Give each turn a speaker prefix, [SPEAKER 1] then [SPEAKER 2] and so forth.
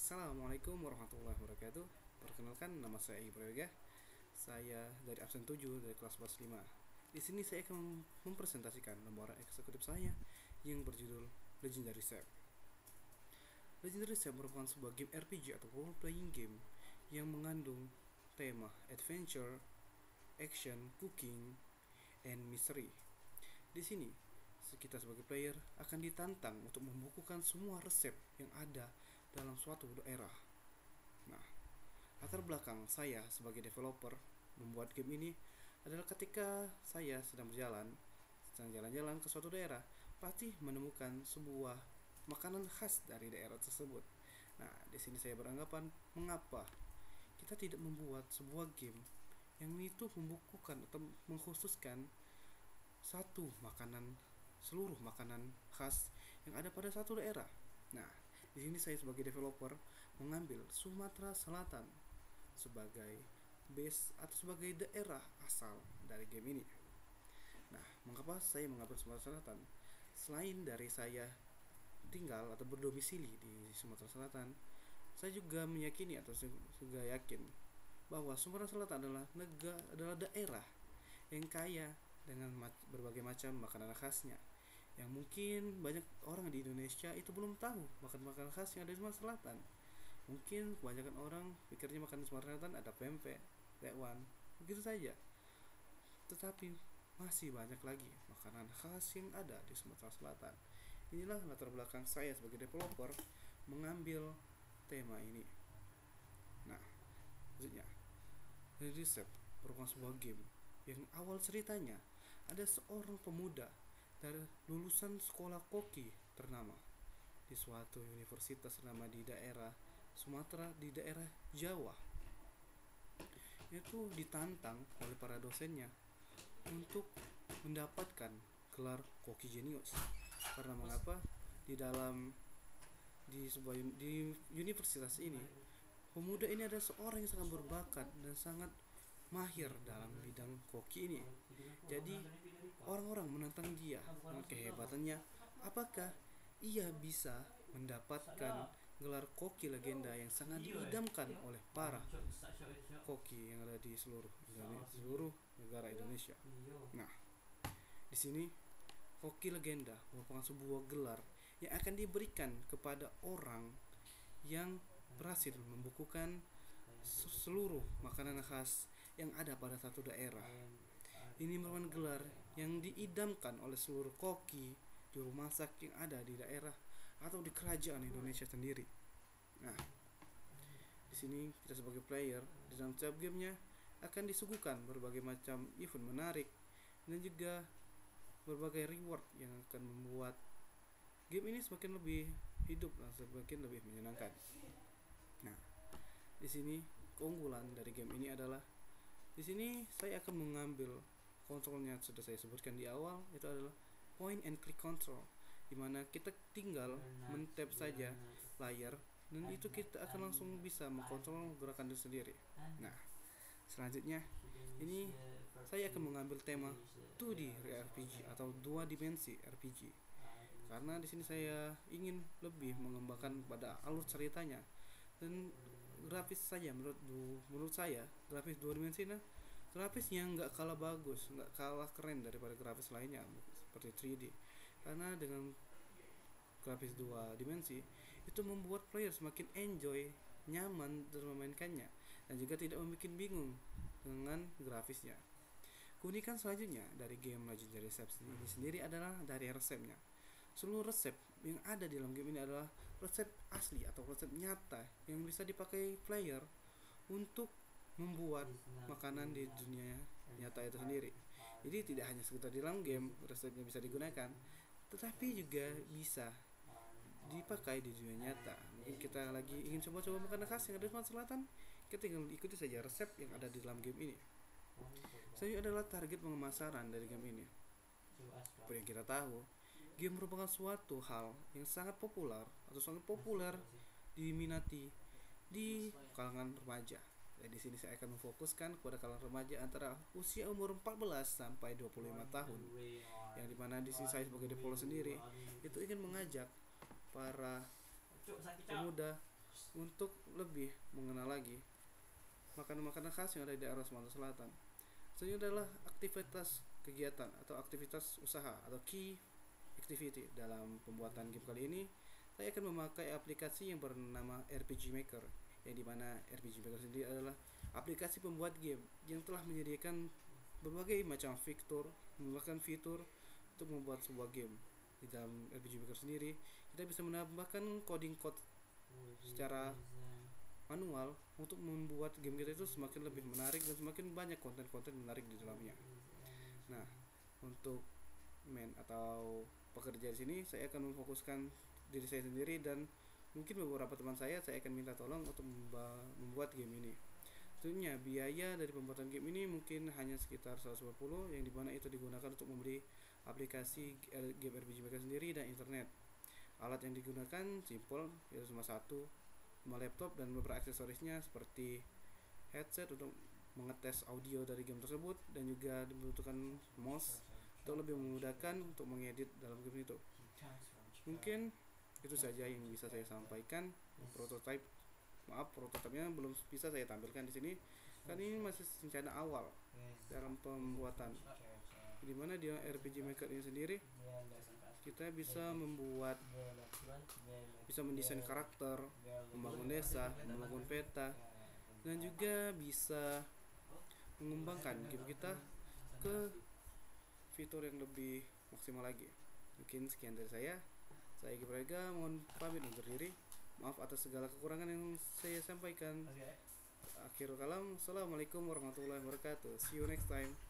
[SPEAKER 1] Assalamualaikum warahmatullahi wabarakatuh. Perkenalkan, nama saya Ibrahim. Saya dari absen 7 dari kelas 45. Di sini saya akan mempresentasikan lembaran eksekutif saya yang berjudul Legendary Sep. Legendary Sep merupakan sebuah game RPG atau role playing game yang mengandung tema adventure, action, cooking, and mystery. Di sini, kita sebagai player akan ditantang untuk membukukan semua resep yang ada dalam suatu daerah. Nah, latar belakang saya sebagai developer membuat game ini adalah ketika saya sedang jalan-jalan ke suatu daerah, pasti menemukan sebuah makanan khas dari daerah tersebut. Nah, di sini saya beranggapan mengapa kita tidak membuat sebuah game yang itu membukukan atau mengkhususkan seluruh makanan khas yang ada pada satu daerah. Nah, di sini saya sebagai developer mengambil Sumatera Selatan sebagai base atau sebagai daerah asal dari game ini. Nah, mengapa saya mengambil Sumatera Selatan? Selain dari saya tinggal atau berdomisili di Sumatera Selatan, saya juga meyakini atau juga yakin bahwa Sumatera Selatan adalah daerah yang kaya dengan berbagai macam makanan khasnya, yang mungkin banyak orang di Indonesia itu belum tahu makanan khas yang ada di Sumatera Selatan. Mungkin kebanyakan orang pikirnya makanan Sumatera Selatan ada pempek, bakwan, begitu saja. Tetapi masih banyak lagi makanan khas yang ada di Sumatera Selatan. Inilah latar belakang saya sebagai developer mengambil tema ini. Nah, maksudnya Reset merupakan sebuah game yang awal ceritanya ada seorang pemuda dari lulusan sekolah koki ternama di suatu universitas ternama di daerah Sumatera, di daerah Jawa. Itu ditantang oleh para dosennya untuk mendapatkan gelar koki jenius. Karena mengapa di universitas ini pemuda ini adalah seorang yang sangat berbakat dan sangat mahir dalam bidang koki ini. Jadi orang-orang menantang dia dengan kehebatannya, apakah ia bisa mendapatkan gelar koki legenda yang sangat diidamkan oleh para koki yang ada di seluruh negara Indonesia. Nah, di sini koki legenda merupakan sebuah gelar yang akan diberikan kepada orang yang berhasil membukukan seluruh makanan khas yang ada pada satu daerah. Ini merupakan gelar yang diidamkan oleh seluruh koki, juru masak yang ada di daerah atau di kerajaan Indonesia sendiri. Nah, di sini kita sebagai player di dalam setiap gamenya akan disuguhkan berbagai macam event menarik dan juga berbagai reward yang akan membuat game ini semakin lebih hidup dan semakin lebih menyenangkan. Nah, di sini keunggulan dari game ini adalah di sini saya akan mengambil kontrolnya, sudah saya sebutkan di awal, itu adalah point and click control, dimana kita tinggal men-tap saja layar dan itu kita akan langsung bisa mengkontrol gerakan itu sendiri. Nah, selanjutnya ini saya akan mengambil tema 2D RPG atau dua dimensi RPG, karena di sini saya ingin lebih mengembangkan pada alur ceritanya dan grafis saja. Menurut saya grafis dua dimensi grafis yang nggak kalah bagus, nggak kalah keren daripada grafis lainnya seperti 3D, karena dengan grafis dua dimensi itu membuat player semakin enjoy, nyaman dalam memainkannya, dan juga tidak membuat bingung dengan grafisnya. Keunikan selanjutnya dari game Legendary Sep ini sendiri adalah dari resepnya. Seluruh resep yang ada di dalam game ini adalah resep asli atau resep nyata yang bisa dipakai player untuk membuat makanan di dunia nyata itu sendiri. Jadi tidak hanya sekedar di dalam game resepnya bisa digunakan, tetapi juga bisa dipakai di dunia nyata. Mungkin kita lagi ingin coba-coba makanan khas yang ada di Sumatera Selatan, kita tinggal ikuti saja resep yang ada di dalam game ini. Selanjutnya adalah target pemasaran dari game ini. Seperti yang kita tahu, game merupakan suatu hal yang sangat populer diminati di kalangan remaja. Di sini saya akan memfokuskan kepada kalangan remaja antara usia umur 14 sampai 25 tahun. Yang dimana di sini saya sebagai developer sendiri itu ingin mengajak para pemuda untuk lebih mengenal lagi makanan-makanan khas yang ada di daerah Sumatera Selatan. Selanjutnya adalah aktivitas kegiatan atau aktivitas usaha atau key activity. Dalam pembuatan game kali ini, saya akan memakai aplikasi yang bernama RPG Maker, yang dimana RPG Maker sendiri adalah aplikasi pembuat game yang telah menyediakan berbagai macam fitur untuk membuat sebuah game. Di dalam RPG Maker sendiri, kita bisa menambahkan coding code secara manual untuk membuat game kita itu semakin lebih menarik dan semakin banyak konten-konten menarik di dalamnya. Nah, untuk main atau pekerja di sini, saya akan memfokuskan diri saya sendiri dan mungkin beberapa teman saya akan minta tolong untuk membuat game ini. Tentunya biaya dari pembuatan game ini mungkin hanya sekitar 150, yang dimana itu digunakan untuk membeli aplikasi game RPG Maker sendiri dan internet. Alat yang digunakan simple, yaitu cuma satu, laptop dan beberapa aksesorisnya seperti headset untuk mengetes audio dari game tersebut, dan juga dibutuhkan mouse untuk lebih memudahkan untuk mengedit dalam game itu. Mungkin itu saja yang bisa saya sampaikan. Prototipenya belum bisa saya tampilkan di sini karena ini masih rencana awal dalam pembuatan, dimana di RPG Maker ini sendiri kita bisa mendesain karakter, membangun desa, membangun peta, dan juga bisa mengembangkan game kita ke fitur yang lebih maksimal lagi. Mungkin sekian dari saya Gibrega, mohon pamit undur diri. Maaf atas segala kekurangan yang saya sampaikan. Akhirul kalam, assalamualaikum warahmatullahi wabarakatuh. See you next time.